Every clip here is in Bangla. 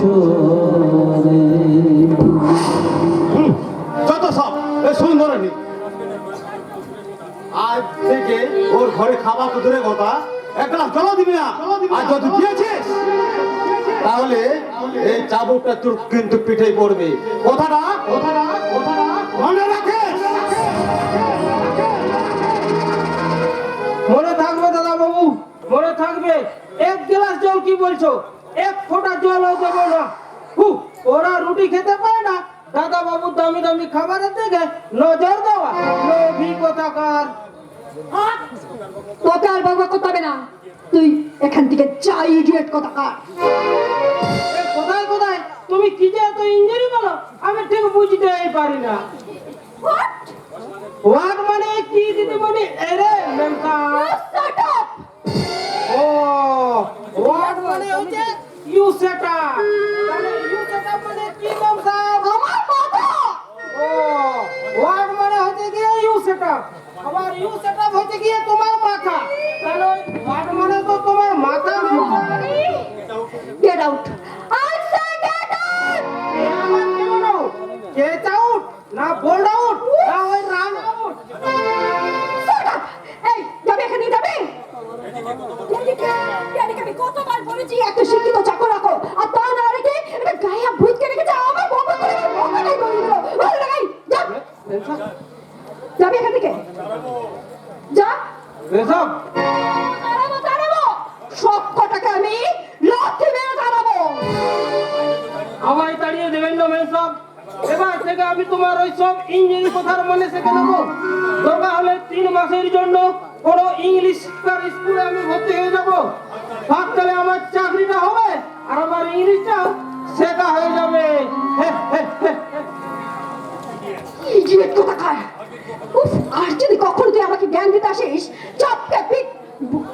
বছরে। যত সব সুন্দরী আজ থেকে ওর ঘরে খাবার তো দূরে কথা, এক গ্লাস জল দিবি না। আর যদি দিয়েছিস তাহলে এই চাবুকটা তোর কিন্তু পিঠেই পড়বে। কথাটা কথাটা কথাটা মনে রাখিস। মনে থাকবে দাদা বাবু, মনে থাকবে। এক গ্লাস জল কি বলছো? এক ফোঁটা জলও দেবো না। ওরা রুটি খেতে পারে না, দাদা বাবু দামি দামি খাবারের দিকে নজর দেওয়া লোভী কোথাকার। তোকে আর বাবা করতে হবে না, তুই এখান থেকে যা, ইডিয়েট কোথাকার। কোথায় কোথায় তুমি কি যে এত ইঞ্জুরি বলো, আমি ঠিক বুঝতেই পারি না। হোয়াট মানে কি দিদিমণি? এরে মেমকা। ও হোয়াট মানে হচ্ছে ইউ সেট আপ। মানে ইউ সেট আপ মানে কি মেমকা? আমার মাথা। ও হোয়াট মানে হচ্ছে কি ইউ সেট আপ, আবার ইউ সেট আপ হচ্ছে কি তোমার মাথা। তাহলে হোয়াট মানে তো তোমার মাথা। Get out, I say get out. আমার কেমন আউট? গেট আউট না বোল্ড আউট না ওই রান আউট? Shut up. এই যাবে এখানে যাবে। আমি কতবার বলেছি একটা শিক্ষিত চাকর রাখো, আর তা না রেখে এটা গায়ে ভূত কে রেখেছে আমার বকবক করে বকবকাই করে দিল। ভালো লাগাই যা, যাবে এখান থেকে যা। এসব তাড়াবো তাড়াবো, সব কটাকে আমি লাথি মেরে তাড়াবো। আমায় তাড়িয়ে দেবেন না মেসব। এবার থেকে আমি তোমার ওই সব ইঞ্জিনি কথার মনে শিখে নেবো। দরকার হলে 3 মাসের জন্য কোনো ইংলিশ স্কুলে আমি ভর্তি হয়ে যাবো। তাহলে আমার চাকরিটা হবে আর আমার ইংলিশটা শেখা হয়ে যাবে। ইডিয়েট কোথাকার। উফ, আর যদি কখনো তুই আমাকে জ্ঞান দিতে আসিস, চাপকে পিট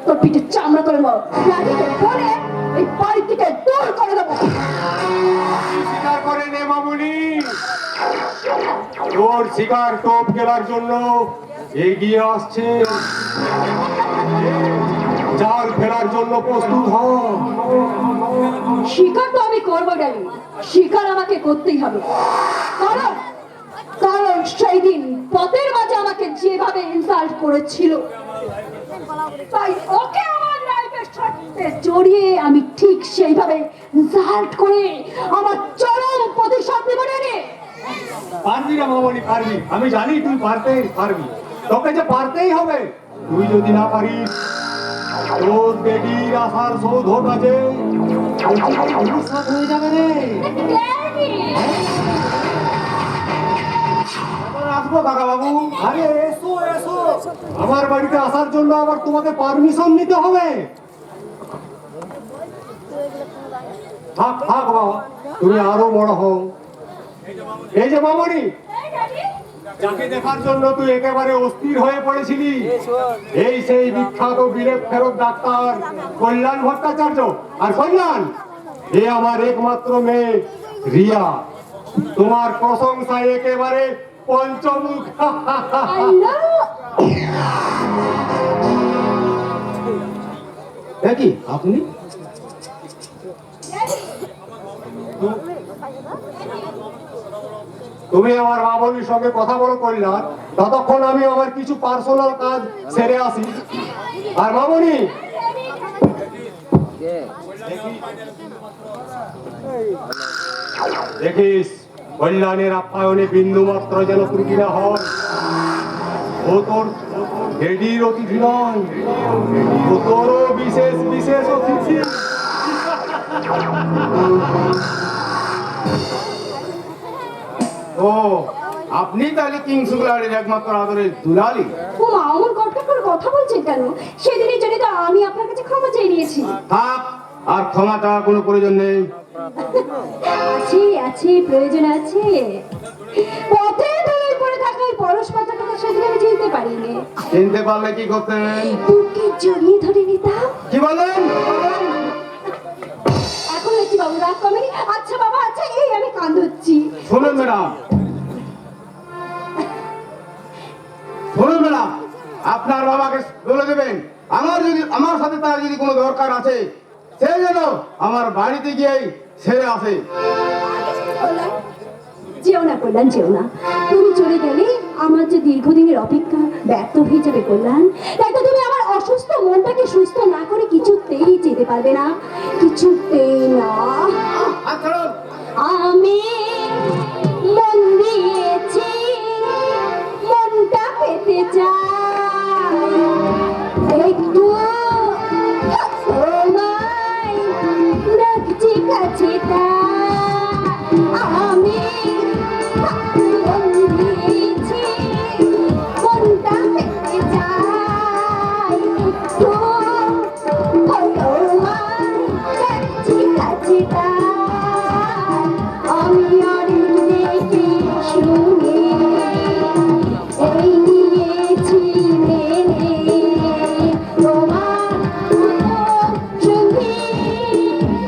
তোর পিঠে চামড়া করে নেবো। গাড়িতে পরে এই বাড়ি থেকে দূর করে দেবো। স্বীকার করে নে মামুনি, তোর শিকার টোপ গেলার জন্য এগিয়ে আসছে। জাল ফেরার জন্য প্রস্তুত হ। শিকার তো আমি করবো ড্যাডি, শিকার আমাকে করতেই হবে। কারণ কারণ সেই দিন পথের মাঝে আমাকে যেভাবে ইনসাল্ট করেছিল, তাই ওকে আমার লাইফের সাথে জড়িয়ে আমি ঠিক সেইভাবে ইনসাল্ট করে আমার চরম প্রতিশোধ নেব ড্যাডি। পারবি না মামনি, পারবি। আমি জানি তুই পারবি। তোকে যে পারতেই হবে। তুই যদি না পারিস, তোর বেডির আসার সৌধটা যে ধূলিসাৎ হয়ে যাবে রে। ড্যাডি আসবো কাকা বাবু। আরে এসো এসো, আমার বাড়িতে আসার জন্য আবার তোমাকে পারমিশন নিতে হবে। থাক থাক বাবা, তুমি আরো বড় হও। এই যে মামনি, যাকে দেখার জন্য তুই একেবারে অস্থির হয়ে পড়েছিলি, এই সেই বিখ্যাত বিলেত ফেরত ডাক্তার কল্যাণ ভট্টাচার্য। আর কল্যাণ, এ আমার একমাত্র মেয়ে রিয়া। তোমার প্রশংসায় একেবারে পঞ্চমুখ। কি আপনি? তুমি আমার মামনির সঙ্গে কথা বলো কল্যাণ, ততক্ষণ আমি আমার কিছু পার্সোনাল কাজ সেরে আসি। আর মামনি, দেখিস কল্যাণের আপ্যায়নে বিন্দু মাত্র যেন ত্রুটি না হয়। ও তোর ডেডির অতিথি নয়, ও তোরও বিশেষ বিশেষ অতিথি। ও আপনি তাহলে কিং শুক্লারের একমাত্র আদরের দুলালি? ও মা, অমন কটকট করে কথা বলছেন কেন? সেদিনের জন্য তো আমি আপনার কাছে ক্ষমা চেয়ে নিয়েছি। থাক, আর ক্ষমা চাওয়ার কোনো প্রয়োজন নেই। আছে আছে, প্রয়োজন আছে। পথে ধরে পড়ে থাকা ওই পরশ পাতাটা সেদিন আমি চিনতে পারিনি। চিনতে পারলে কি করতেন? বুকে জড়িয়ে ধরে নিতাম। কি বলেন? এখন হচ্ছে বাবু রাগ কমেনি। আচ্ছা বাবা আচ্ছা, এই আমি কাঁদছি। শুনুন ম্যাডাম, শুনুন ম্যাডাম, আপনার বাবাকে বলে দেবেন আমার সাথে তার যদি কোনো দরকার আছে, সে যেন আমার বাড়িতে গিয়ে ছেড়ে আসে। কল্যাণ, যেও না কল্যাণ, যেও না। তুমি চলে গেলে আমার যে দীর্ঘদিনের অপেক্ষা ব্যর্থ হয়ে যাবে কল্যাণ। তাই তো তুমি আমার অসুস্থ মনটাকে সুস্থ না করে কিছুতেই যেতে পারবে না, কিছুতেই না। আমি মন দিয়েছি, মনটা পেতে চাই, একটু তোমায় রাখছি কাছে তাই। আমি মন দিয়েছি, মনটা পেতে চাই, একটু তোমায় রাখছি কাছে তাই। আমি আর দেখে শুনে এই নিয়েছি মেনে, তোমার মতো সঙ্গী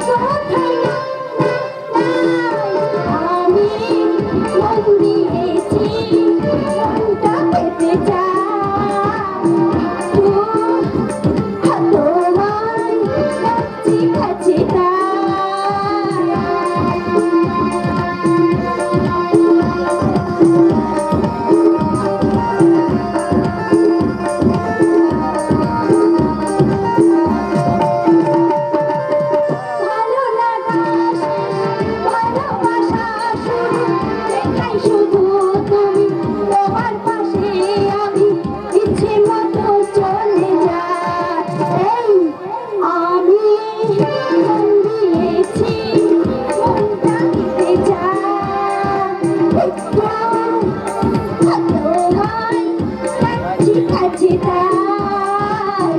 কোথায় নাই। আমি মন দিয়েছি, মনটা পেতে চাই, তোমায় রাখছি কাছে তাই। ভালো লাগা শেষ, ভালোবাসা শুরু, দেখাই শুধু তুমি তোমার পাশে, আমি ইচ্ছে মতো চলে যাই। এই আমি মন দিয়েছি, মনটা দিতে চাই, একটু তোমায় রাখছি কাছে তাই।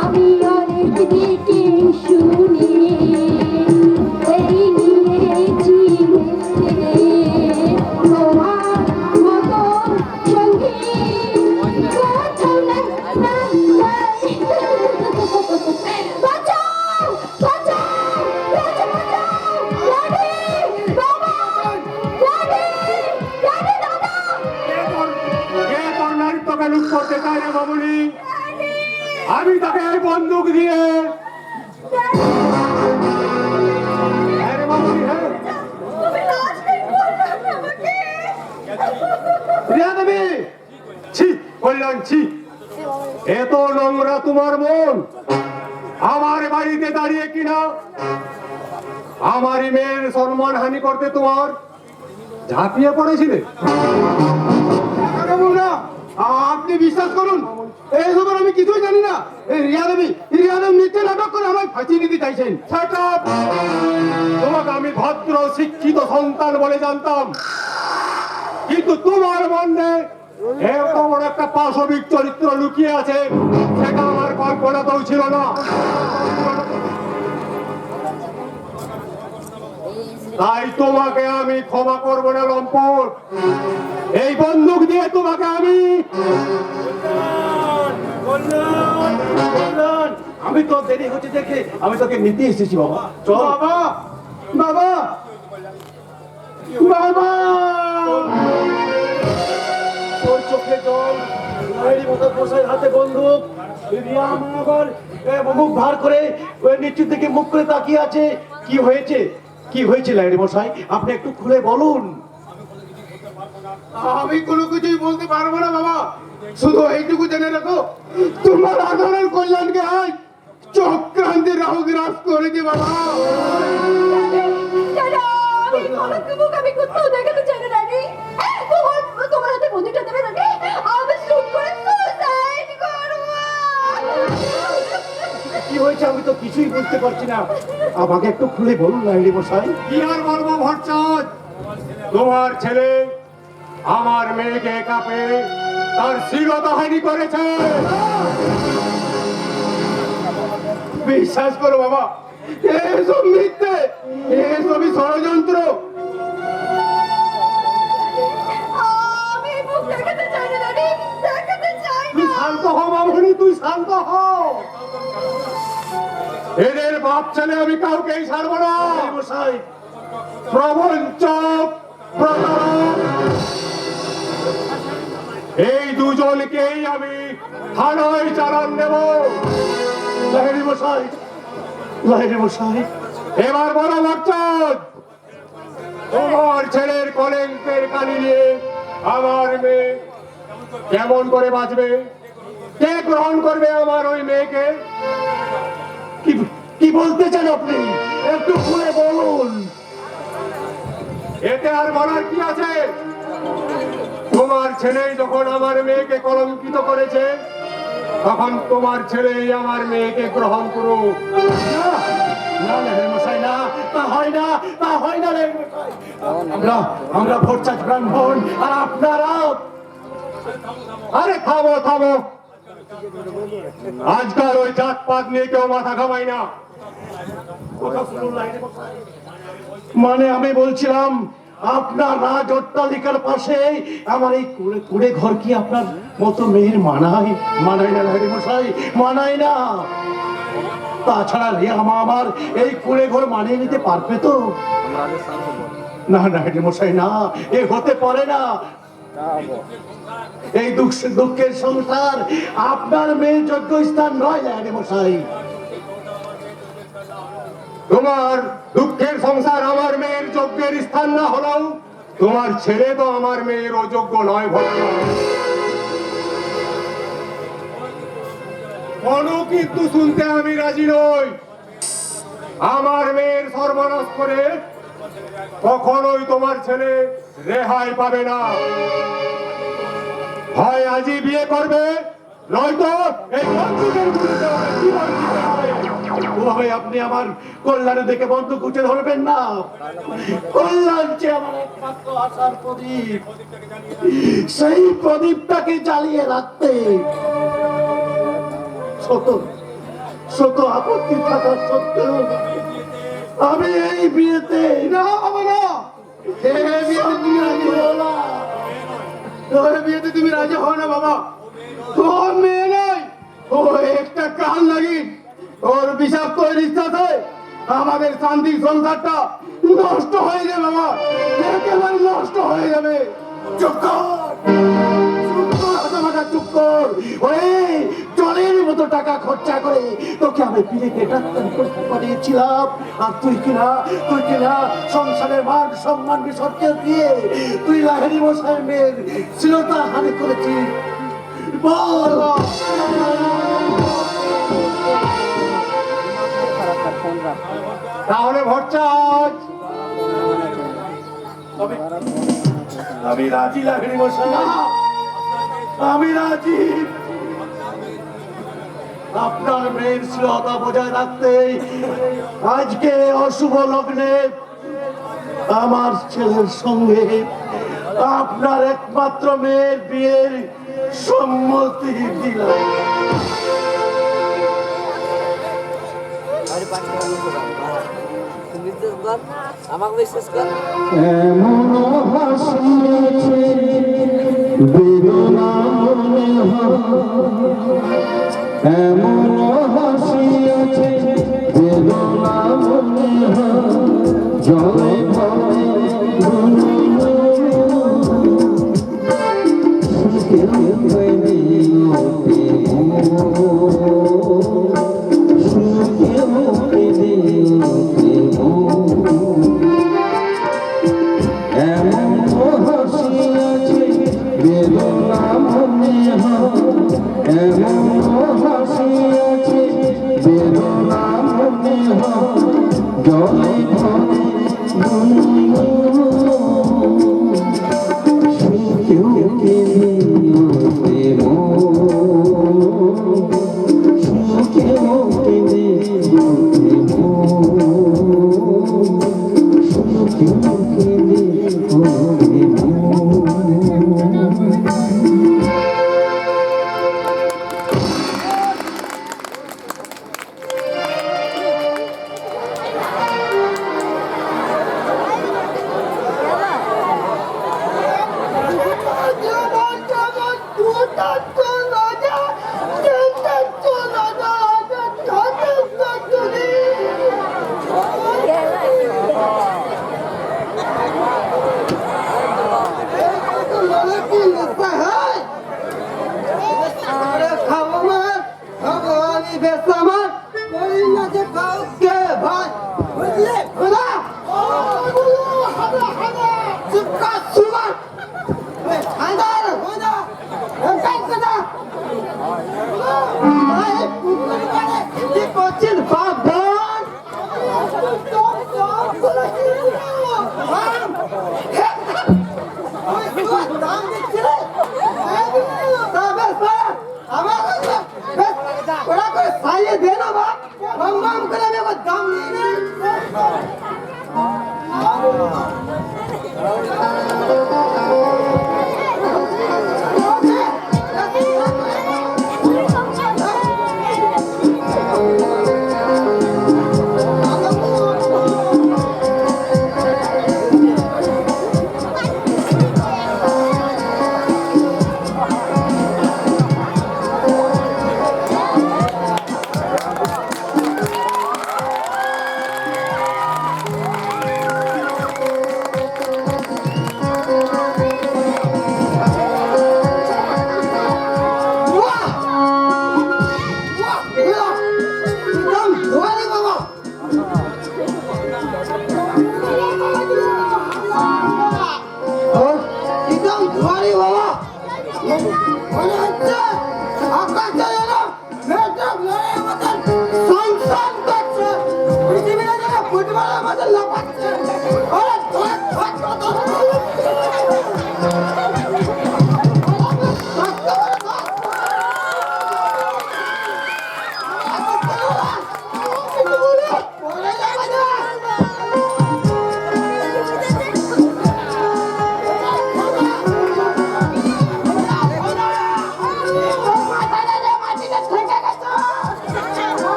আমি অনেক দিকে শুনি এই নিয়েছি মেনে, তোমার মতো সঙ্গী কোথাও নাই, নাই, নাই। বাঁচাও, বাঁচাও, বাঁচাও, বাঁচাও, লাডি, বাবা, লাডি, লাডি দাদা, কে তোর নারীত্বকে লুট করতে চায় রে মামুনি? আমি তাকে এই বন্দুক দিয়ে হ্যাঁ রে মামুনি, হ্যাঁ। তুমি লাশ নেই বললাম আমাকে। প্রিয়া দেবী, ছি কল্যাণ, ছি, এত নোংরা তোমার মন। আমার বাড়িতে দাঁড়িয়ে কিনা আমারই মেয়ের সম্মান হানি করতে তোমার ঝাঁপিয়ে পড়েছিলে। আপনি বিশ্বাস করুন, এই খবর আমি কিছুই জানি না। এই রিয়া দেবী মিথ্যে নাটক করে আমায় ফাঁসিয়ে দিতে চাইছেন। Shut up! তোমাকে আমি ভদ্র শিক্ষিত সন্তান বলে জানতাম, কিন্তু তোমার মনে এত বড় একটা পাশবিক চরিত্র লুকিয়ে আছে, সেটা আমার কল্পনাতেও ছিল না। তাই তোমাকে আমি ক্ষমা করবো না লম্পট। এই বন্দুক দিয়ে তোমাকে আমি আমি তো দেরি হচ্ছে দেখে আমি তোকে নিতে এসেছি বাবা। চল বাবা, বাবা, বাবা। তোর চোখে জল, লাইরি মতো বসায় হাতে বন্দুক, রিয়া মহাগর মুখ ভার করে ওই নিচের দিকে মুখ করে তাকিয়ে আছে। কি হয়েছে, কি হয়েছে লাইরি মশাই, আপনি একটু খুলে বলুন। আমি কোনো কিছুই বলতে পারবো না বাবা, শুধু এইটুকু জেনে রাখো, তোমার আদরের কল্যাণকে আজ চক্রান্তি রাহু গ্রাস করেছে বাবা। দাদা, আমি কলঙ্ক মুখ আমি কোথাও দেখাতে চাই না দাদি। তোমার হাতে বন্দুকটা দেবে দাদি, আমি শুট করে সুসাইড করব। কি হয়েছে আমি তো কিছুই বুঝতে পারছি না, আমাকে একটু খুলে বলুন লাইরি মশাই। কি আর বলবো ভট্টাচ, তোমার ছেলে আমার মেয়েকে কাপে তার শিরদাহানি করেছে। বিশ্বাস করো বাবা, এসব মিথ্যে, এসবই ষড়যন্ত্র। আমি মুখ দেখাতে চাই না দাদি, দেখাতে চাই তুই না। শান্ত হ মামনি, তুই শান্ত হ। এদের বাপ ছেলে আমি কাউকেই ছাড়বো না। লাইরি মশাই, প্রবঞ্চক, প্রতারক, এই দুজনকেই আমি থানায় চালান দেব। লাইরি মশাই, লাইরি মশাই, এবার বলো বচ্চন, তোমার ছেলের কলেঙ্কের কালি নিয়ে আমার মেয়ে কেমন করে বাঁচবে? কে গ্রহণ করবে আমার ওই মেয়েকে? কি কি বলতে চান আপনি? একটু খুলে বলুন। এতে আর বলার কি আছে? তোমার ছেলেই যখন আমার মেয়েকে কলঙ্কিত করেছে, তখন তোমার ছেলেই আমার মেয়েকে গ্রহণ করুক। না, না লেহের মশাই, না, তা হয় না, তা হয় না লেহের মশাই। আমরা ভোটচাঁদ ব্রাহ্মণ, আর আপনারা আরে থামো থামো, আজকাল ওই জাতপাত নিয়ে কেউ মাথা ঘামায় না। মানে আমি বলছিলাম, আপনার রাজ অট্টালিকার পাশে আমার এই কুড়ে ঘর কি আপনার মতো মেয়ের মানায়? মানায় না লেহের মশাই, মানায় না। তাছাড়া রিয়ামা আমার এই কুড়ে ঘর মানিয়ে নিতে পারবে তো? না না হেডে মশাই, না, এ হতে পারে না। এই দুঃখের সংসার আপনার মেয়ের যোগ্য স্থান নয় হেডে মশাই। তোমার দুঃখের সংসার আমার মেয়ের যোগ্যের স্থান না হলেও তোমার ছেলে তো আমার মেয়ের অযোগ্য নয় ভোলা। কোনো কিন্তু শুনতে আমি রাজি নই। আমার মেয়ের সর্বনাশ করে কখনোই তোমার ছেলে রেহাই পাবে না। হয় আজই বিয়ে করবে, নয়তো এই বন্দুকের গুলিতে ওকে জীবন দিতে হবে। ওভাবে আপনি আমার কল্যাণে দেখে বন্ধু গুটে ধরবেন না। কল্যাণ যে আমার একমাত্র আশার প্রদীপ, সেই প্রদীপটাকে জ্বালিয়ে রাখতে শত আপত্তি থাকা সত্ত্বেও আমি এই বিয়েতে না বাবা না, বিয়েতে তুমি রাজি হও না বাবা। তোর মেয়ে নয়, ও একটা কান লাগি, ওর বিষাক্ত নিঃশ্বাসে আমাদের শান্তির সংসারটা নষ্ট হয়ে যাবে বাবা, একেবারে নষ্ট হয়ে যাবে। চুপ কর, চুপ কর, হাতামাতা চুপ কর। ওরে, জলের মতো টাকা খরচা করে তোকে আমি বিলেতে ডাক্তারি করতে পাঠিয়েছিলাম, আর তুই কিনা সংসারের মান সম্মান বিসর্জন দিয়ে তুই লাহেরি মশাই মেয়ের শ্লীলতা হানি করেছিস। বল, তাহলে ভট্টাচ, আমি রাজি লাহেরি মশাই, আমি রাজি। আপনার মেয়ের শ্লীলতা বজায় রাখতে আজকে অশুভ লগ্নে আমার ছেলের সঙ্গে আপনার একমাত্র মেয়ের বিয়ের সম্মতি দিলাম। আমাকে বিশ্বাস কর। এমন হাসিয়েছে বেদনা মনে এমন হাসিয়েছে বেদনা মনে জলে ভরে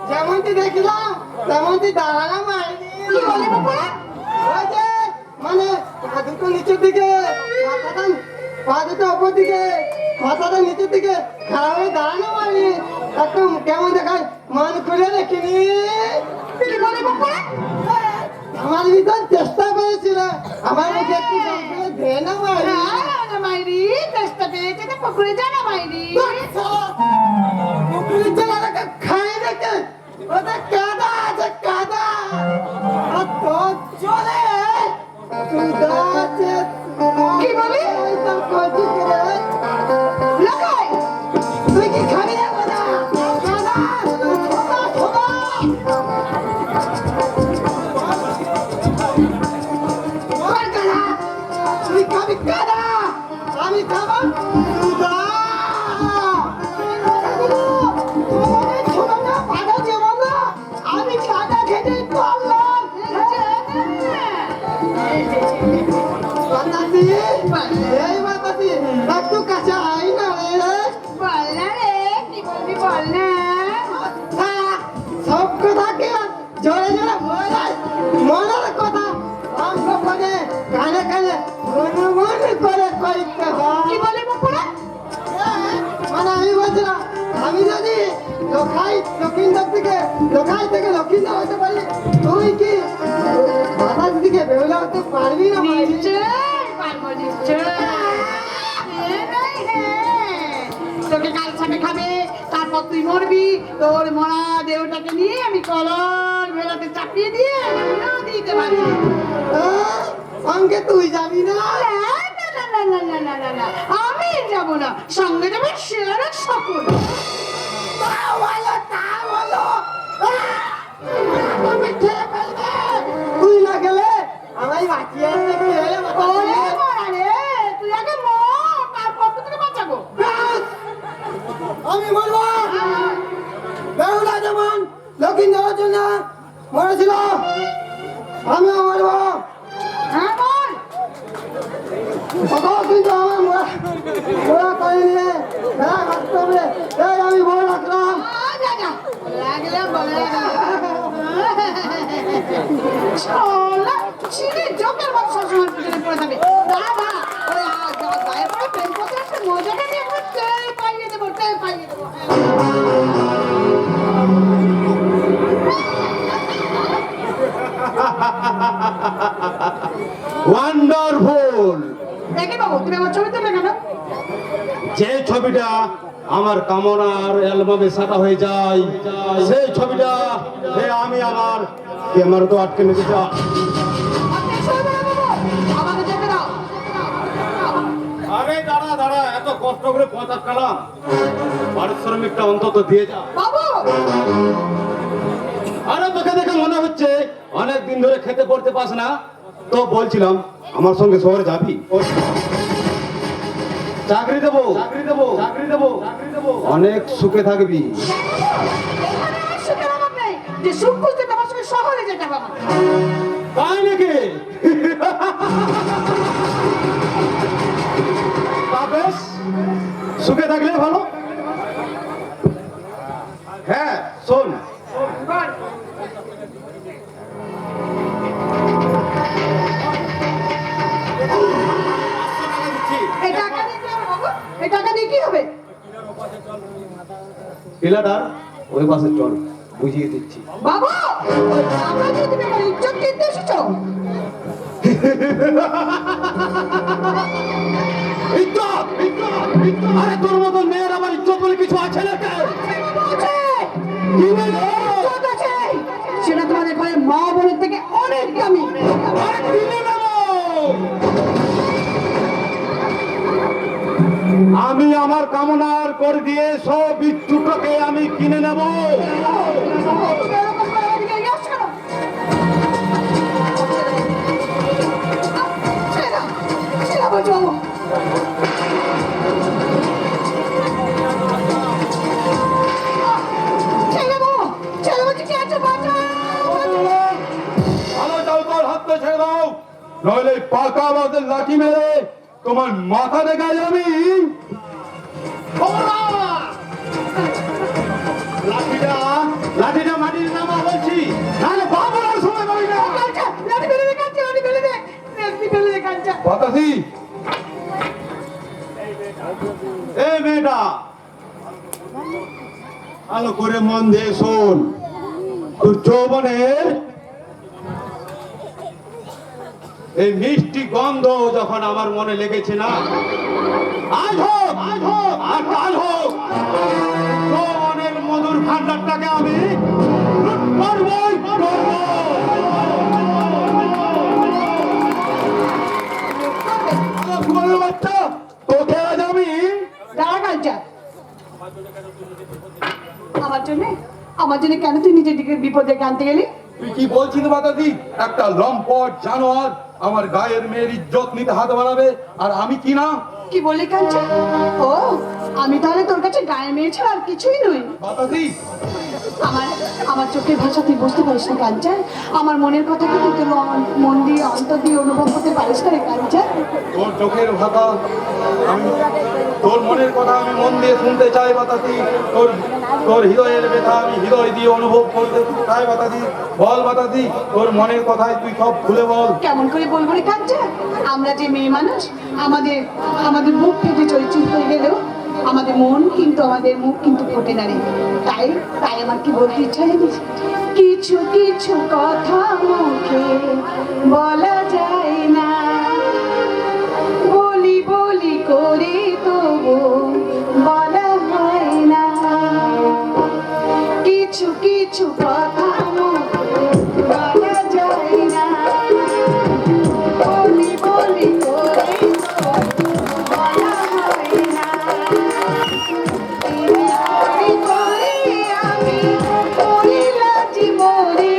যেমনটি দেখলাম তেমনটি দাঁড়ালাম কি বলে বাবা? ওই যে মানে পা দুটো নিচের দিকে পা দুটো ওপর দিকে মাথাটা নিচের দিকে খারাপ হয়ে দাঁড়ানো মানে একটু কেমন দেখায় মান খুলে দেখিনি কি বলে বাবা? আমার ভিতর চেষ্টা করেছিল আমার মুখে একটু ধে না মারি না মাইরি, চেষ্টা পেয়েছে তো পুকুরে জানা মাইরি। পুকুরের জলাটাকে খাই দেখে ওদের কাদা আছে কাদা আর তোর চলে সুদা আছে কি বলি? তোর কচি করে লাগাই তুই কি খাবি না কাদা কাদা ছোটা ছোটা ওর কাদা তুই খাবি কাদা আমি খাবো সুদা আমি কাদা খেতে পারলাম বাতাসি এই বাতাসি একটু কাছে আই না রে বল না রে, কি বলবি বল না। সব কথা কে জোরে জোরে বলে মনের কথা অঙ্গ করে কানে কানে মন করে কইতে হয় কি বলে বাবা? মানে আমি বলছিলাম আমি যদি লক্ষিন্দর থেকে লক্ষিন্দর হতে পারি তুই কি বাতাস দিকে বেহুলা হতে পারবি না মাইরি? নিশ্চয় পারবো, নিশ্চয়। তোকে কাল সাথে খাবে, তারপর তুই মরবি, তোর মরা দেহটাকে নিয়ে আমি কলর ভেলাতে চাপিয়ে দিয়ে দিতে পারি। সঙ্গে তুই যাবি না আমি যাব না, সঙ্গে যাবে শেয়ারের সকল। তুই না গেলে আমায় বাঁচিয়ে আনতে খেলে ওরে মরা রে, তুই আগে মর, তারপর তো তোকে বাঁচাবো। আমি বলবো বেহুলা যেমন লক্ষিন্দরের জন্য মরেছিল আমিও মরবো হ্যাঁ বল। সকল কিন্তু আমার মোড়া করে নিয়ে খেলা করতে হবে এই আমি বলে রাখলাম যা যা, লাগলে বলে চলা ছিঁড়ে জোকের মতো সবসময় পিছনে পড়ে থাকবে। দাদা ওই গায়ে পড়ে প্রেম করতে আসতে মজাটা নিয়ে একবার টের পাইয়ে দেবো, টের পাইয়ে দেবো। ওয়ান্ডারফুল। দেখে বাবু তুমি আমার ছবি তুললে কেন? যে ছবিটা আমার কামনার অ্যালবামে সাটা হয়ে যায়, সেই ছবিটা আমি আমার ক্যামেরা তো আটকে নিতে চাই। আমাকে যেতে দাও। আরে দাঁড়া দাঁড়া, এত কষ্ট করে পথ কালাম, পারিশ্রমিকটা অন্তত দিয়ে যা। বাবু আরে তোকে দেখে মনে হচ্ছে অনেক দিন ধরে খেতে পড়তে পাস না, তো বলছিলাম আমার সঙ্গে শহরে যাবি, চাকরি দেবো, চাকরি দেবো, চাকরি দেবো, চাকরি দেবো, অনেক সুখে থাকবি। এখানে আর সুখের অভাব নেই যে সুখ খুঁজতে তোমার সঙ্গে শহরে যেতে হবে আমার। তাই নাকি? তা বেশ, সুখে থাকলে ভালো। হ্যাঁ শোন, এই টাকা দিয়ে কি হবে বাবু? এই টাকা দিয়ে কি হবে? টিলাটা ওই পাশে চল, বুঝিয়ে দিচ্ছি। বাবু ওই টাকা দিয়ে তুমি আমার ইজ্জত কিনতে এসেছো? ইজ্জত, ইজ্জত, ইজ্জত। আরে তোর মতো মেয়ের আমার ইজ্জত বলে কিছু আছে না কেন? বাবু আছে। কি বলে? ইজ্জত আছে। সেটা তোমাদের ঘরে মা বোনের থেকে অনেক দামি। আরে কিনে নেবো। আমি আমার কামনার করে দিয়ে সব বিচ্ছুটাকে আমি কিনে নেব। তুমি এরকম করে আমাকে এগিয়ে আসছো কেন? ছেড়ে দাও, ছেড়ে দাও বলছি বাবু। ছেড়ে দেবো, ছেড়ে বলছি কি আছে বাঁচাও, বাঁচাও। ভালো যাও, তোর হাত তো ছেড়ে দাও, নইলে পাকা বাদের লাঠি মেরে তোমার মাথা দেখায় আমি। লাঠিটা লাঠিটা মাটির নামা বলছি, নাহলে বাবুরার সময় পাবি না। কাঁচা, লাঠি ফেলে দে, কাঁচা, লাঠি ফেলে দে, লাঠি ফেলে দে, কাঁচা। বাতাসি, এ মেয়েটা ভালো করে মন দিয়ে শোন, তোর যৌবনের এই মিষ্টি গন্ধ যখন আমার মনে লেগেছে না, আজ হোক, আজ হোক, আর কাল হোক, যৌবনের মধুর ভান্ডারটাকে আমি লুট করবই করবো। ঘুমানো বাচ্চা, তোকে আজ আমি দাঁড়া কাঁচা। আমার জন্য কেন তুই নিজের দিকে বিপদে আনতে গেলি? তুই কি বলছিস বাতাদি? একটা লম্পট জানোয়ার আমার গায়ের মেয়ের ইজ্জত নিতে হাত বাড়াবে, আর আমি কি না? কি বললি কাঞ্চা? ও আমি তাহলে তোর কাছে গায়ে মেয়ে ছাড়া আর কিছুই নই। বাতাদি, আমার আমার চোখের ভাষা তুই বুঝতে পারিস না কাঞ্চা। আমার মনের কথা কি তুই তোর মন দিয়ে অন্তর দিয়ে অনুভব করতে পারিস না রে কাঞ্চা? তোর চোখের ভাষা আমি, তোর মনের কথা আমি মন দিয়ে শুনতে চাই বাতাদি। তোর তোর হৃদয়ের ব্যথা আমি হৃদয় দিয়ে অনুভব করতে চাই বাতাদি। বল বাতাদি, তোর মনের কথায় তুই সব খুলে বল। কেমন করে বলবো রে কাঞ্চা? আমরা যে মেয়ে মানুষ, আমাদের আমাদের মুখ ফেটে চরিচিত হয়ে গেলেও আমাদের মন কিন্তু, আমাদের মুখ কিন্তু ফোটে না রে। তাই তাই আমার কি বলতে ইচ্ছা জানিস? কিছু কিছু কথা মুখে বলা যায় না, বলি বলি করে তবু বলা হয় না। কিছু কিছু কথা মুখে বলা যায় না, বলি বলি করে তবু বলা হয় না। আমি করে আমি করিলা জীবনে,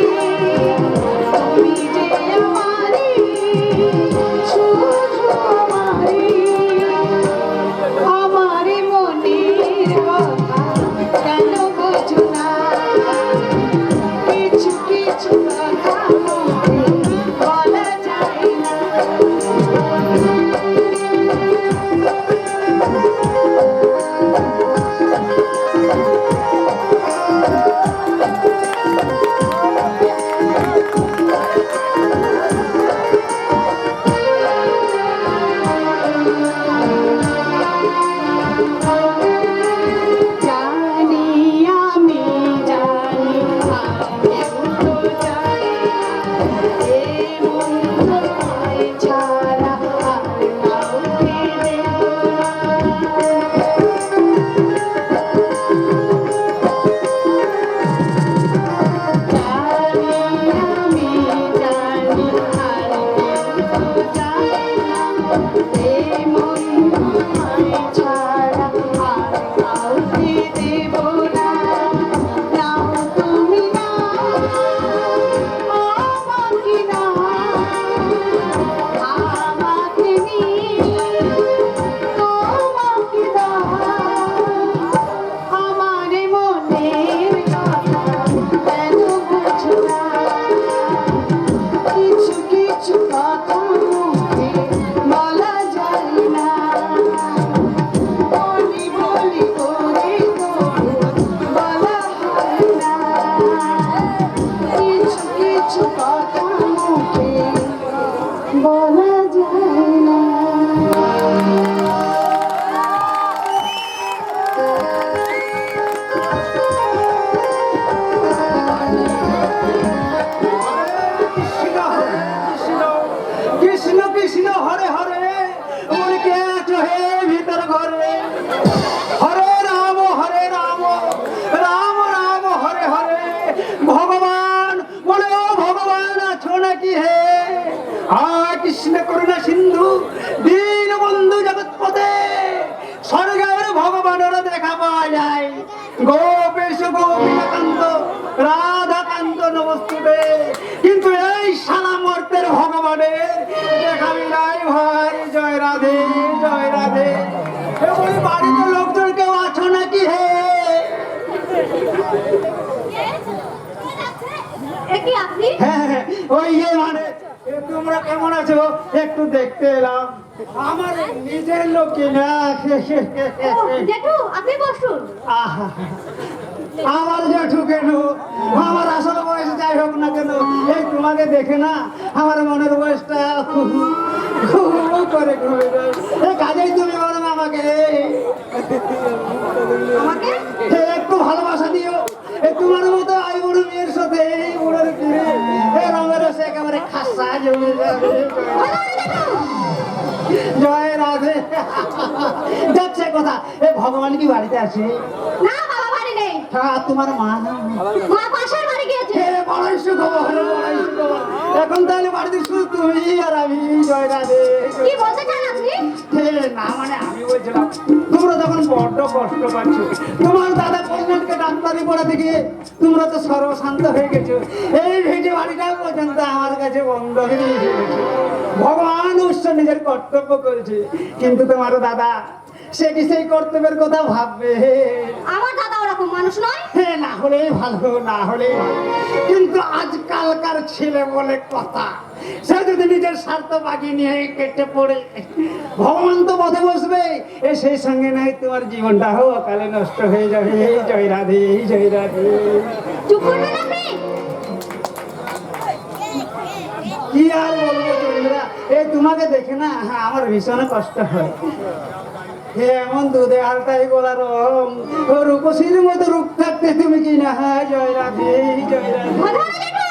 তুমি যে আমারে শুধু আমারে, আমারে মনের কথা কেন বোঝো না? কিছু কিছু কথা মুখে বলা যায় না। জানি আমি জানি আমিও তো জানি এ মন তোমায় ছাড়া এ মন তোমায় ছাড়া আর কাউকে দেব না। নাও তুমি না আমাকে না, আমাকে নিয়ে তোমাকে দাও। আমার মনের কথা কেন বুঝো না? কিছু কিছু কথা মুখে বলা যায় না, বলি বলি করে তবু বলা হয় না। কিছু কিছু কথা মুখে বলা যায় না। কৃষ্ণ কৃষ্ণ হরে হরে মনে কে আছো হে ভিতর ঘরে। হরে রাম রাম রাম হরে হরে। ভগবান বলে ও ভগবান আছো নাকি হে? কৃষ্ণ করুণা সিন্ধু দীন বন্ধু জগৎপতে। স্বর্গের ভগবানেরও দেখা পাওয়া যায়। গোপেশ গোপীকান্ত রাধাকান্ত নমস্তুতে। কিন্তু এই সালা মর্তের ভগবানের দেখা মিলাই ভাই। জয় রাধে জয় রাধে। বলি বাড়িতে লোকজন কেউ আছো নাকি হে? কি আপনি? হ্যাঁ, ওই মানে তোমরা কেমন আছো একটু দেখতে এলাম। আমার নিজের লোক না। জেঠু আপনি বসুন। আহা, আমার জেঠু কেন? আমার আসল বয়স যাই হোক না কেন, এই তোমাকে দেখে না আমার মনের বয়সটা খুব করে কমে যায়। এই কাজেই তুমি বলো না আমাকে আমাকে একটু ভালোবাসা দিও। এই তোমার মতো আই বুড়ো মেয়ের সাথে এই বুড়োর কিনে এই রঙের রসে একেবারে খাসা জমে যাবে। জয় রাধে। যাচ্ছে কথা, এই ভগবান কি বাড়িতে আছে? না বাবা বাড়ি নেই। তোমার মা মা পাশের বাড়ি গিয়েছে। বড়ই সুখবর, বড়ই সুখবর। এখন তাহলে বাড়িতে শুধু তুমি আর আমি। জয় রাধে। কি বলতে চান আপনি? না মানে আমি বলছিলাম তোমরা তখন বড্ড কষ্ট পাচ্ছ। তোমার দাদা কল্যাণকে ডাক্তারি পড়া থেকে তোমরা তো সর্বশান্ত হয়ে গেছো। এই ভিটে বাড়িটা পর্যন্ত আমার কাছে বন্ধ হয়ে গেছে। ভগবান ঈশ্বর নিজের কর্তব্য করেছে, কিন্তু তোমার দাদা সে কি সেই কর্তব্যের কথা ভাববে? আমার দাদা ওরকম মানুষ নয়। হ্যাঁ, না হলে ভালো, না হলে ভালো। কিন্তু আজকালকার ছেলে বলে কথা, সে যদি নিজের স্বার্থ বাকি নিয়ে কেটে পড়ে ভগবান তো পথে বসবে। সেই সঙ্গে নাই তোমার জীবনটা হোক কালে নষ্ট হয়ে যাবে। জয় রাধে জয় রাধে। চুপ করবেন আপনি? কি আর বলবো চন্দ্রা, এই তোমাকে দেখে না আমার ভীষণ কষ্ট হয়। এমন দুধে আলটাই গোলা রং, ও রূপসীর মতো রূপ থাকতে তুমি কি না। জয় রাধে জয় রাধে। ধরো জেঠু।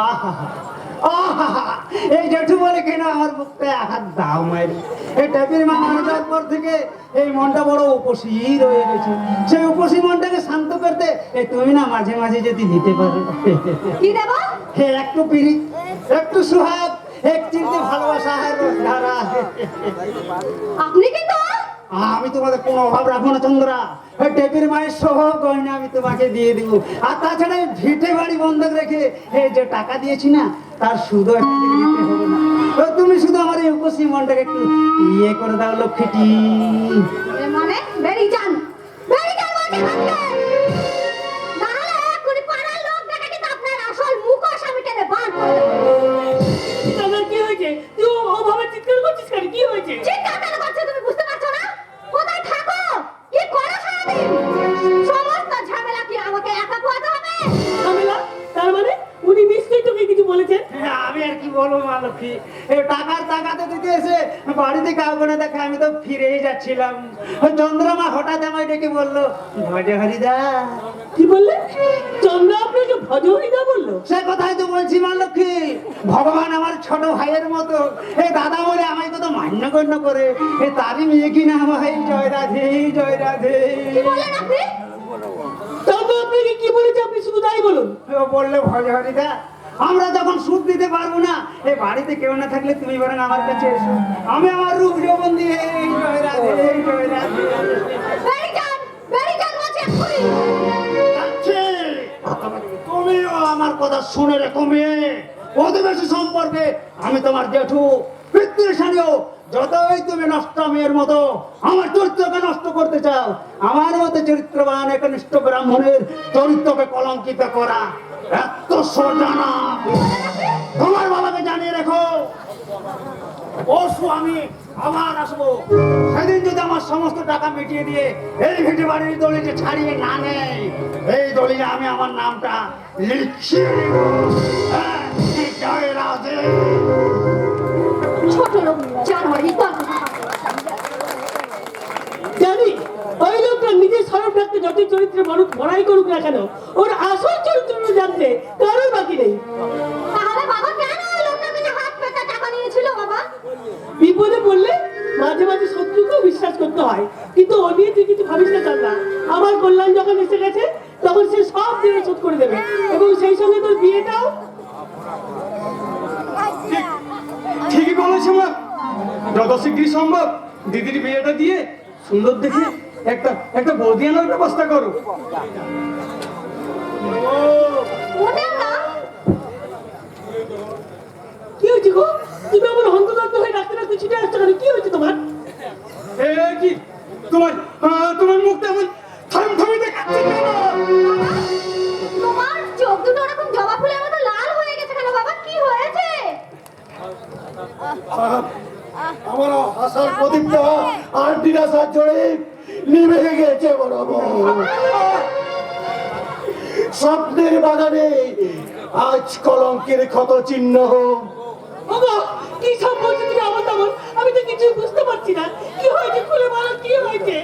আহা আহা, এই জেঠু বলে কেন আমার বুকটা আঘাত দাও মারি। এই টাইপের মামার যাওয়ার পর থেকে এই মনটা বড় উপসী রয়ে গেছে। সেই উপসী মনটাকে শান্ত করতে এই তুমি না মাঝে মাঝে যদি দিতে পারো। কি দেব? একটু পিড়ি, একটু সুহাগ, এক চিনতে ভালোবাসা আর ধারা। আপনি কিন্তু আমি তোমাদের কোনো অভাব রাখবো না চন্দ্রা। ওই টেপির মায়ের সহ গয়না আমি তোমাকে দিয়ে দিব। আর তাছাড়া এই ভিটে বাড়ি বন্ধক রেখে এই যে টাকা দিয়েছি না, তার সুদও এখান থেকে দিতে হবে না। তো তুমি শুধু আমার এই উপসী মনটাকে একটু ইয়ে করে দাও লক্ষ্মীটি। মানে বেরিয়ে যান, বেরিয়ে যান বলছি আপনাকে। নাহলে এক্ষুনি পাড়ার লোক দেখে কিন্তু আপনার আসল মুখোশ আমি টেনে বার করে দেবো। তোদের কি হয়েছে? তুই ওভাবে চিৎকার করছিস কেন? কি হয়েছে? চিৎকার কেন করছো তুমি বুঝতে পারছো না? কোথায় থাকো? কি করো সারাদিন? সমস্ত ঝামেলা কি আমাকে একা পোহাতে হবে? ঝামেলা? তার মানে উনি নিশ্চয়ই তোকে কিছু বলেছেন। আমি আর কি বলবো মা লক্ষ্মী, এই টাকার টাকাতে দিতে এসে বাড়িতে কাউকে না দেখে আমি তো ফিরেই যাচ্ছিলাম। ওই চন্দ্রমা হঠাৎ আমায় ডেকে বললো, ভজ হরিদা। কি বললে? চন্দ্র আপনাকে ভজহরিদা বললো? সে কথাই তো বলছি মা লক্ষ্মী। ভগবান আমার ছোট ভাইয়ের মতো, এই দাদা বলে আমায় কত মান্যগণ্য করে। এই তারই মেয়ে কিনা ভাই। জয় রাধে জয় রাধে। কি বললেন আপনি? চন্দ্র আপনাকে কি বলেছে আপনি শুধু তাই বলুন। ও বললে ভজ হরিদা আমরা যখন সুখ দিতে পারবো না, এই বাড়িতে কেউ না থাকলে তুমি বরং আমার কাছে এসো, আমি আমার রূপ যৌবন দিয়ে এই জয় রাধে, এই জয় রাধে। বেরিয়ে যান মাঝে এক্ষুনি। যাচ্ছে। তুমিও আমার কথা শুনে রেখো মেয়ে, প্রতিবেশী সম্পর্কে আমি তোমার জেঠু, পিতৃস্থানীয়। যতই তুমি নষ্ট মেয়ের মতো আমার চরিত্রকে নষ্ট করতে চাও, আমার মতো চরিত্রবান একনিষ্ঠ ব্রাহ্মণের চরিত্রকে কলঙ্কিত করা এত সোজা না। তোমার বাবাকে জানিয়ে রেখো, পরশু আমি আবার আসবো। সেদিন যদি আমার সমস্ত টাকা মিটিয়ে দিয়ে এই ভিটে বাড়ির দলিলে ছাড়িয়ে না নেয়, এই দলিলে আমি আমার নামটা লিখিয়ে নেব। হ্যাঁ, জয় রাধে। ছোট লোক জানোয়ারি তর্ক। জানি ওই লোকটা নিজের সরব রাখতে যত চরিত্রে মানুষ বড়াই করুক না কেন, ওর আসল চরিত্রটা জানতে কারোর বাকি নেই। তাহলে বাবা কেন ওই লোকটার কাছে হাত পেতে টাকা নিয়েছিল বাবা? বিপদে পড়লে মাঝে মাঝে শত্রুকেও বিশ্বাস করতে হয়, কিন্তু ও নিয়ে তুই কিছু ভাবিস না চান্দা। আমার কল্যাণ যখন এসে গেছে তখন সে সব দিনে শোধ করে দেবে, এবং সেই সঙ্গে তোর বিয়েটাও। ঠিকই বলেছো মা, যত শীঘ্রই সম্ভব দিদির বিয়েটা দিয়ে সুন্দর দেখে একটা বৌদি আনার ব্যবস্থা করো। মোটেও না। কি হয়েছে গো? তুমি আমার হন্তদন্ত হয়ে রাখতে রাখতে ছুটে আসছো কেন? কি হয়েছে তোমার? এ কি তোমার মুখটা এমন থমথমে দেখাচ্ছে কেন? তোমার চোখ দুটো এরকম জবা ফুলের মতো লাল হয়ে গেছে কেন বাবা? কি হয়েছে? আমার হাসার প্রদীপটা আর দিনাসার জোরে নিভে গেছে বড় বউ। স্বপ্নের বাগানে আজ কলঙ্কের ক্ষত চিহ্ন। বাবা কি সব বলছো তুমি আমার তেমন? আমি তো কিছু বুঝতে পারছি না। কি হয়েছে খুলে বলো, কি হয়েছে?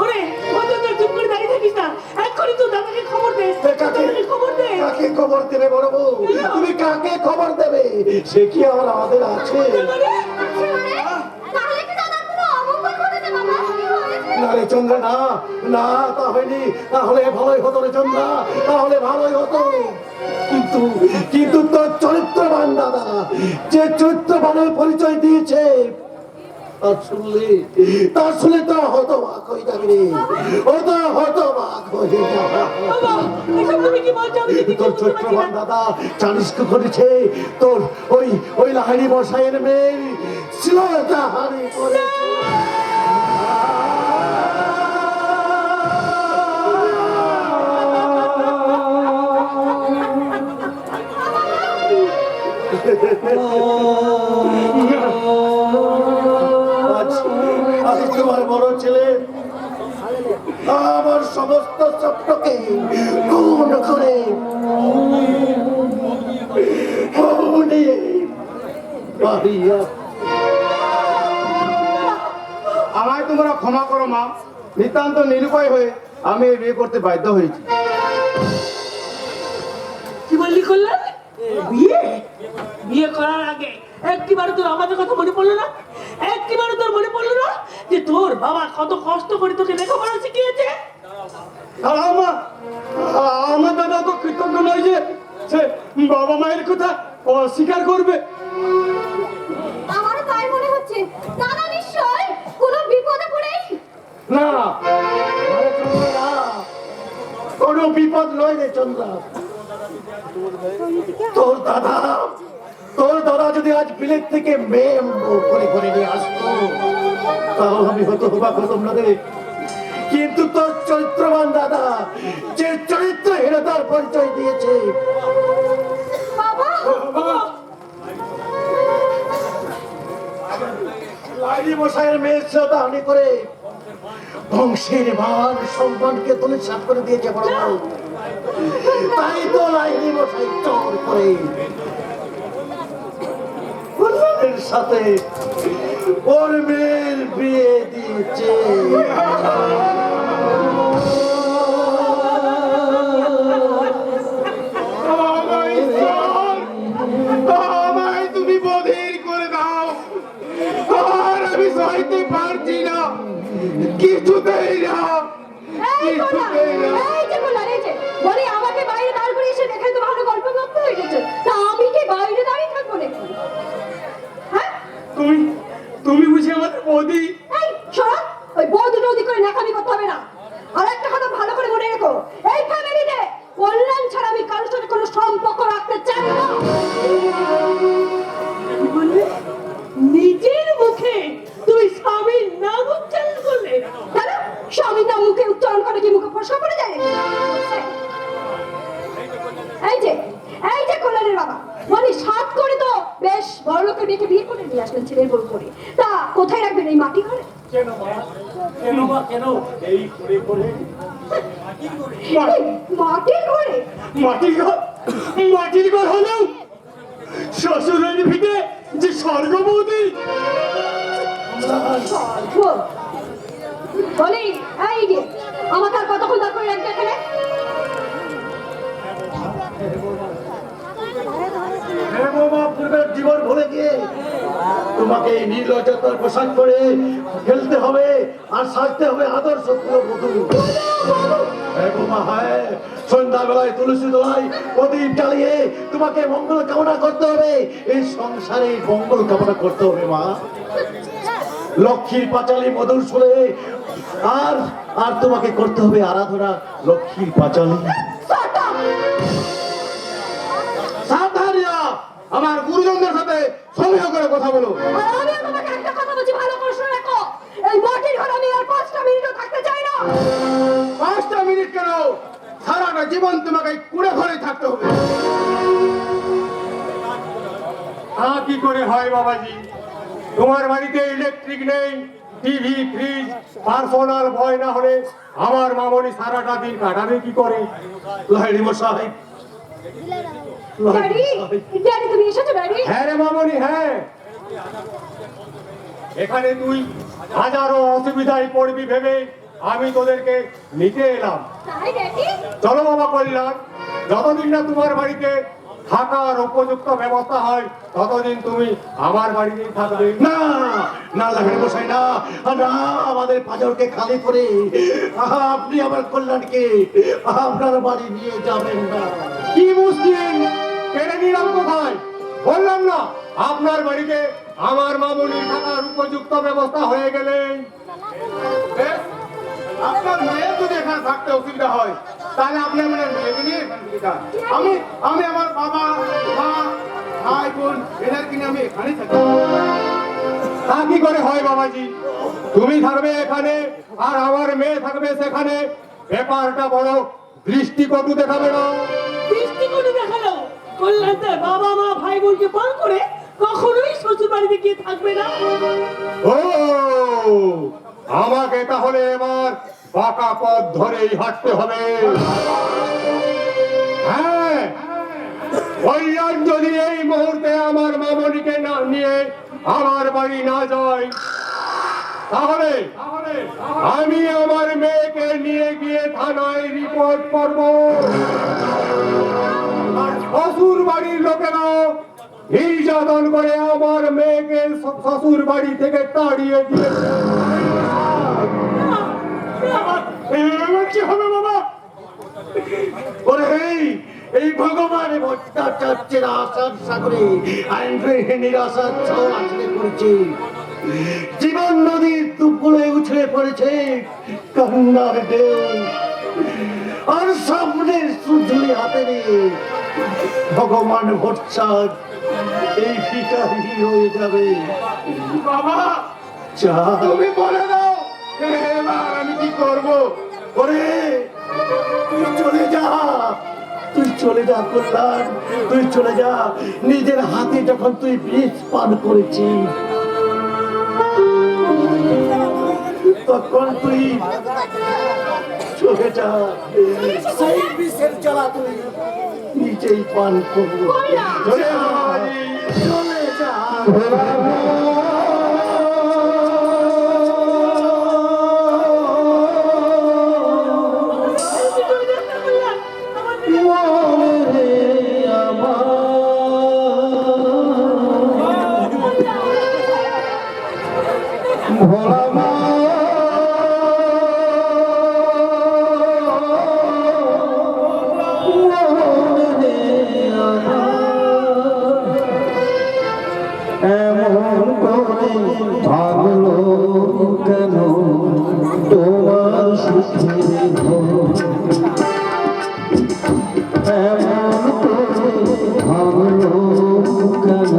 ওরে অযথা চুপ করে দাঁড়িয়ে থাকিস না, এক্ষুনি তো দাদাকে খবর দে। দাদাকে খবর দে। কাকে খবর দেবে বড় বউ? তুমি কাকে খবর দেবে? সে কি আমাদের আছে? তাহলে কি দাদার কোনো অমঙ্গল ঘটেছে বাবা? কি হয়েছে? না রে চন্দ্রা, না না, তা হয়নি। তাহলে ভালোই হতো রে চন্দ্রা, তাহলে ভালোই হতো। কিন্তু কিন্তু তোর চরিত্রবান দাদা যে চরিত্রবানের পরিচয় দিয়েছে, তার শুনে তো হতবাক হয়ে যাবে রে, ও তো হতবাক হয়ে যাবে। বাবা এসব তুমি কি বলছো? আমি তো কিছু তোর বুঝতে পারছি চরিত্রবান না। দাদা জানিস কি করেছে? তোর ওই লাহিড়ি মশাইয়ের মেয়ের শ্লীলতাহানি করেছে। আজ তোমার বড় ছেলে আমার সমস্ত স্বপ্নকে খুন করে আমায় তোমরা ক্ষমা করো মা, নিতান্ত নিরুপায় হয়ে আমি এই বিয়ে করতে বাধ্য হয়েছি। কি বললি করলেন? বিয়ে বিয়ে করার আগে একটিবারও তোর আমাদের কথা মনে পড়লো না? একটিবারও তোর মনে পড়লো না যে তোর বাবা কত কষ্ট করে তোকে লেখাপড়া শিখিয়েছে? আমার দাদা তো কৃতজ্ঞ নয় যে সে বাবা মায়ের কথা অস্বীকার করবে। আমারও তাই মনে হচ্ছে। দাদা নিশ্চয় কোনো বিপদে পড়েই। না আরে চন্দ্রা, না, কোনো বিপদ নয় রে চন্দ্রা। তোর দাদা যদি আজ বিলেত থেকে মেয়ে করে করে নিয়ে আসতো, তাও আমি হতো অবাক হতাম না রে। কিন্তু তোর চরিত্রবান দাদা যে চরিত্রহীনতার পরিচয় দিয়েছে, বাবা লাইলি মশাইয়ের মেয়ের শ্রদ্ধাহানি করে বংশের মান সম্মানকে ধূলিসাৎ করে দিয়েছে বড় বউ। তাই তো লাইলি মশাই চোর করে কল্যাণের সাথে ওর মেয়ের বিয়ে দিয়েছে। আমায় তুমি বধির করে দাও, আর আমি সইতে পারছি না, কিছুতেই না, এই যে বলি আমাকে বাইরে দাঁড় করিয়ে এসে দেখে তো ভালো তুমি তুমি বুঝি আমাদের বৌদি? এই শোনো, ওই বৌদি নদী করে নাকামি করতে হবে না। আর একটা কথা ভালো করে মনে রেখো, এই ফ্যামিলিতে কল্যাণ ছাড়া আমি কারোর সাথে কোনো সম্পর্ক রাখতে চাই না। কি বললে? নিজের মুখে তুই স্বামীর নাম উচ্চারণ করলে? কেন স্বামীর নাম মুখে উচ্চারণ করে কি মুখে ফসকা পড়ে যায়? এই যে কল্যাণের বাবা মানে সাত করে তো বেশ বড় লোকের মেয়েকে বিয়ে করে নিয়ে আসলেন ছেলের বউ করে। তা কোথায় রাখবেন এই মাটি ঘরে? কেন মা? কেন মা? কেন এই করে করে এই মাটির ঘরে? মাটির ঘর? মাটির ঘর হলেও শ্বশুরের ভিটে যে স্বর্গ বৌদি। স্বর্গ? বলি এই যে আমাকে আর কতক্ষণ দাঁড় করে রাখবে এখানে? হ্যাঁ বাবা, পূর্বের জীবন ভুলে গিয়ে তোমাকে এই নির্লজ্জতার পোশাক পরে খেলতে হবে আর সাজতে হবে আদর্শ পুরবধূ। হ্যাঁ বাবা, হ্যাঁ, সন্ধ্যাবেলায় তুলসী তলায় প্রদীপ জ্বালিয়ে তোমাকে মঙ্গল কামনা করতে হবে, এই সংসারে মঙ্গল কামনা করতে হবে মা। লক্ষ্মীর পাঁচালী মধুর সুরে আর আর তোমাকে করতে হবে আরাধনা লক্ষ্মীর পাঁচালী। সাবধানিয়া, আমার গুরুজনদের সাথে সঙ্গে করে কথা বলো। আর আমি তোমাকে একটা কথা বলছি, ভালো করে শুনে রাখো, এই মাটির ঘরে আমি আর 5টা মিনিটও থাকতে চাই না। 5টা মিনিট কেন, সারাটা জীবন তোমাকে কুড়ে ঘরে থাকতে হবে। তা কি করে হয় বাবাজি? তোমার বাড়িতে ইলেকট্রিক নেই, টিভি, ফ্রিজ, পার্সোনাল ভয় না হলে আমার মামনি সারাটা দিন কাটাবে কি করে? লাহিড়ি মশাই, ড্যাডি, ড্যাডি তুমি এসেছো ড্যাডি? হ্যাঁ রে মামনি, হ্যাঁ। এখানে তুই হাজারো অসুবিধায় পড়বি ভেবে আমি তোদেরকে নিতে এলাম। তাই ড্যাডি? চলো বাবা কল্যাণ, যতদিন না তোমার বাড়িতে থাকার উপযুক্ত ব্যবস্থা হয় ততদিন তুমি আমার বাড়িতেই থাকবে। না না লাহিড়ি মশাই, না না, আমাদের পাঁজরকে খালি করে আপনি আমার কল্যাণকে আপনার বাড়ি নিয়ে যাবেন না। কি মুশকিল, কেড়ে নিলাম কোথায়? বললাম না আপনার বাড়িতে আমার মামুনির থাকার উপযুক্ত ব্যবস্থা হয়ে গেলে আপনার মেয়ে যদি এখানে থাকতে অসুবিধা হয় তাহলে আপনি আপনার মেয়েকে নিয়ে এখান থেকে যান। আমি আমার বাবা মা ভাই বোন এদেরকে নিয়ে আমি এখানেই থাকি। তা কি করে হয় বাবাজি? তুমি থাকবে এখানে আর আমার মেয়ে থাকবে সেখানে, ব্যাপারটা বড় দৃষ্টিকটু দেখাবে না? দৃষ্টিকোণ দেখালো কল্যাণ তার বাবা মা ভাই বোনকে পার করে কখনোই শ্বশুর বাড়িতে গিয়ে থাকবে না। ও, আমাকে তাহলে এবার বাঁকা পথ ধরেই হাঁটতে হবে। হ্যাঁ, কল্যাণ যদি এই মুহূর্তে আমার মামনিকে না নিয়ে আমার বাড়ি না যায় তাহলে আমি আমার মেয়েকে নিয়ে গিয়ে থানায় রিপোর্ট করব। আর শ্বশুর বাড়ির লোকেরা নির্যাতন করে আমার মেয়েকে শ্বশুর বাড়ি থেকে তাড়িয়ে দিয়েছে। এবার কি হবে বাবা? ওরে এই ভগবানের ভট্টাচার্যের আশার সাগরে আইনহীন নিরাশার ছল আছড়ে পড়েছে, জীবন নদীর দুপুরে উছড়ে পড়েছে কান্নার ঢেউ, আর সামনে সুঝলি হাতে নিয়ে ভগবান ভট্টাচার্য এই ভিখারি হয়ে যাবে। বাবা তুমি বলে দাও এবার আমি কি করবো? ওরে তুই চলে যা, তুই চলে যা কল্যাণ, তুই চলে যা। নিজের হাতে যখন তুই বিষ পান করেছিস তখন তুই চলে যা, সেই বিষের জ্বালা তুই নিজেই পান করবো। চলে যা, চলে যা। এমন করে ভাঙলো কেন তোমার সুখের ঘর এমন করে ভাঙলো কেন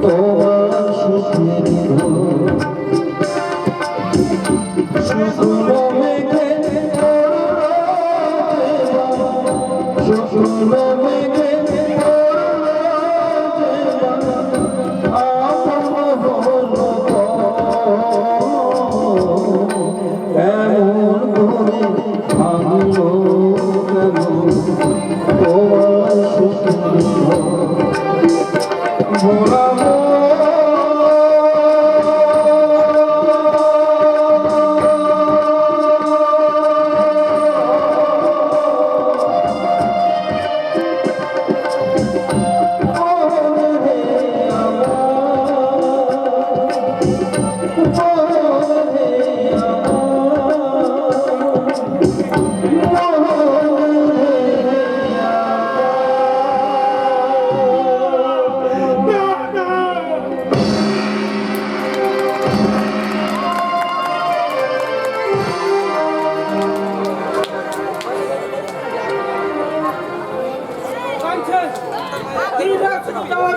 তোমার সুখের ঘর শুকনো মেঘে শুকনো মেঘে এমন করে ভাঙলো কেন তোমার সুখের ভোলা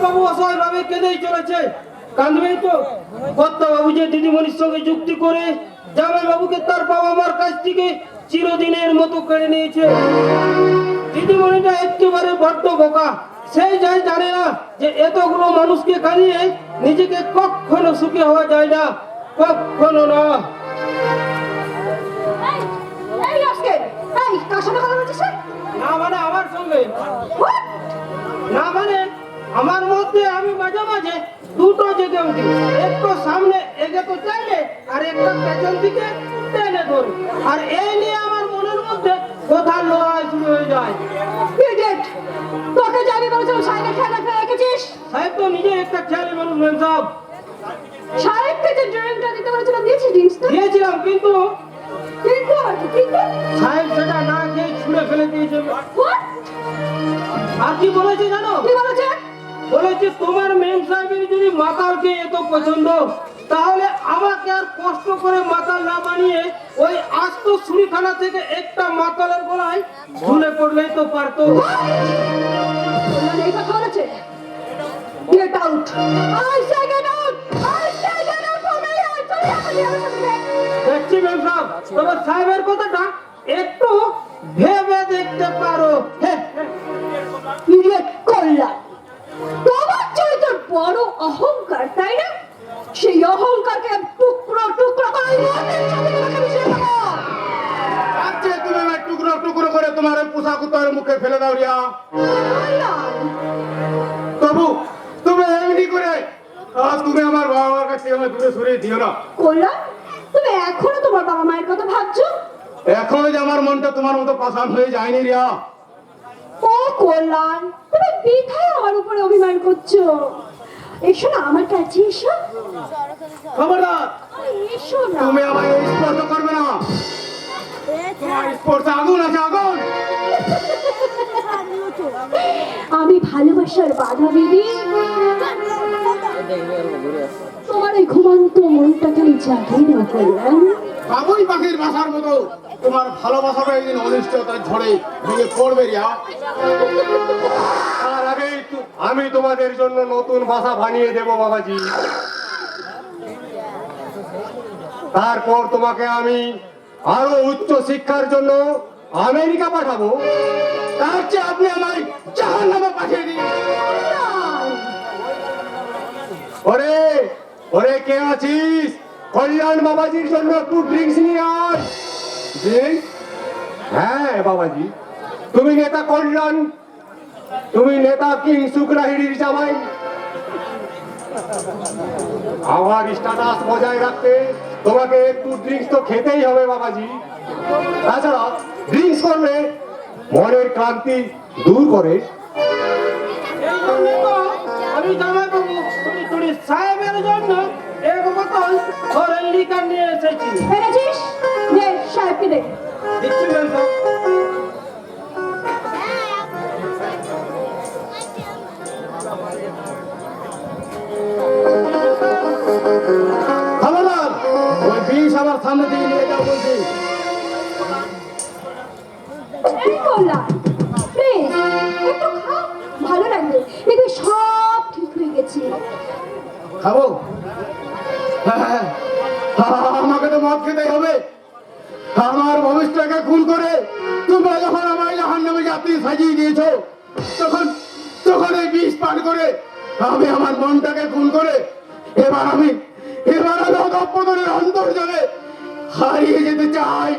বাবু অসহায় ভাবে কেঁদেই চলেছে। কাঁদবেই তো। বাবু যে দিদিমণির সঙ্গে যুক্তি করে জামাই বাবুকে তার বাবা মার কাছ থেকে চিরদিনের মতো কেড়ে নিয়েছে। দিদিমণিটা একেবারে বড্ড বোকা। সেই যাই জানে না যে এতগুলো মানুষকে কাঁদিয়ে নিজেকে কখনো সুখী হওয়া যায় না, কখনো না। এই আজকে এই কার সাথে কথা বলছিস? না মানে আমার সঙ্গে না মানে আমার মধ্যে আমি মাঝে মাঝে দুটো জেগে উঠি, একটু সামনে এগোতে চাইলে আর একটা পেছন দিকে টেনে ধরি, আর এই নিয়ে আমার মনের মধ্যে কথা লড়াই শুরু হয়ে যায়। ইডিয়েট, তোকে জানি বলেছিলাম সাহেবের খেয়াল রাখতে রেখেছিস। সাহেব তো নিজে একটা খেয়ালি মানুষ মেম সাহেব। সাহেবকে যে ড্রিঙ্কটা দিতে বলেছিলাম দিয়েছিস ড্রিঙ্কসটা? দিয়েছিলাম কিন্তু কিন্তু আর কি কিন্তু সাহেব সেটা না খেয়ে ছুঁড়ে ফেলে দিয়েছে। What? আর কি বলেছে জানো? কি বলেছে? বলেছে তোমার মেম সাহেবের যদি মাতালকে এত পছন্দ তাহলে আমাকে আর কষ্ট করে মাতাল না বানিয়ে ওই আস্ত ছুরিখানা থেকে একটা মাতালের গলায় ঝুলে পড়লেই তো পারতো। বললাম এই কথা বলেছে? Get out! I say get out! I say get out from here! চলে যা। দেখছি মেম সাহেব, তবে সাহেবের কথাটা একটু ভেবে দেখতে পারো। ইডিয়েট কল্যাণ, তোমার চরিত্র বড় অহংকার, তাই না? সেই অহংকারকে টুকরো টুকরো করে মনের সাথে তোমাকে মিশিয়ে দেবো। আচ্ছা তুমি আমার টুকরো টুকরো করে তোমার ওই পোশাক উত্তরের মুখে ফেলে দাও রিয়া। কল্যাণ, তবু তুমি এমনি করে তুমি আমার বাবা মার কাছে আমার দূরে সরিয়ে দিও না। কল্যাণ, তুমি এখনো তোমার বাবা মায়ের কথা ভাবছো? এখনো যে আমার মনটা তোমার মতো পাষাণ হয়ে যায়নি রিয়া। ও কল্যাণ, তুমি বৃথায় আমার উপরে অভিমান করছো। এসো না আমার কাছে, এসো। খবরদার, এসো না। তুমি আমায় স্পর্শ করবে না। তোমার স্পর্শে আগুন আছে, আগুন। আমি ভালোবাসার বাধা বিধি তোমার এই ঘুমন্ত মনটাকে আমি জাগিয়ে দেবো কল্যাণ। বাবুই পাখির বাসার মতো তোমার ভালোবাসাটা একদিন অনিশ্চয়তার ঝড়ে ভেঙে পড়বে রিয়া। তার আগে আমি তোমাদের জন্য নতুন ভাষা বানিয়ে দেব বাবাজি। তারপর তোমাকে আমি আরো উচ্চ শিক্ষার জন্য আমেরিকা পাঠাবো। তার চেয়ে আপনি আমায় জাহান্নামে পাঠিয়ে দিন। ওরে ওরে কে আছিস? কল্যাণ বাবাজির জন্য একটু ড্রিঙ্কস নিয়ে আয়। ড্রিঙ্কস? হ্যাঁ বাবাজি, তুমি নেতা কল্যাণ, তুমি নেতা কিং শুক্রাহিড়ির জামাই। আমার স্ট্যাটাস বজায় রাখতে তোমাকে একটু ড্রিঙ্কস তো খেতেই হবে বাবাজি। তাছাড়া ড্রিঙ্কস করলে মনের ক্লান্তি দূর করে। এই জন্য তো আমি জামাই বাবু তুমি সাহেবের জন্য এক বোতল ফরেন লিকার নিয়ে এসেছি। এনেছিস? নে সাহেবকে দে। দিচ্ছি মেম সাহেব। খাবো? হ্যাঁ, আমাকে তো মদ খেতেই হবে। আমার ভবিষ্যৎটাকে খুন করে তোমরা যখন আমায় জাহান্নামে যাত্রী সাজিয়ে দিয়েছো, তখন তখন এই বিষ পান করে আমি আমার মনটাকে খুন করে এবার আমি অধঃপতনের অন্তর্জলে হারিয়ে যেতে চাই।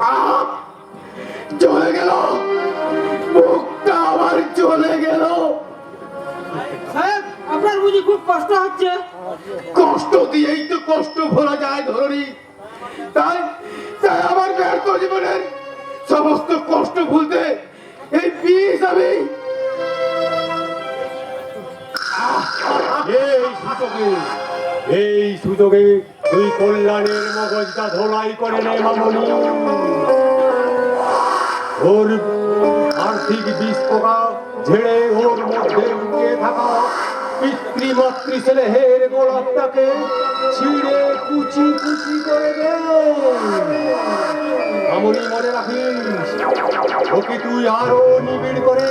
আহ! চলে গেল, মুখটা আবার চলে গেল। সাহেব আপনার বুঝি খুব কষ্ট হচ্ছে? কষ্ট দিয়েই তো কষ্ট ভোলা যায় ধরনি। তাই তাই আমার ব্যর্থ জীবনের সমস্ত কষ্ট ভুলতে এই বিষ আমি এই সুযোগে তুই কল্যাণের মগজটা ধোলাই করে নে মামনি। ওর আর্থিক বিষ পোকা ঝেড়ে ওর মধ্যে লুকিয়ে থাকা পিতৃমাতৃ স্নেহের গোলাপটাকে ছিঁড়ে কুচি কুচি করে দে। মামনি মনে রাখিস, ওকে তুই আরো নিবিড় করে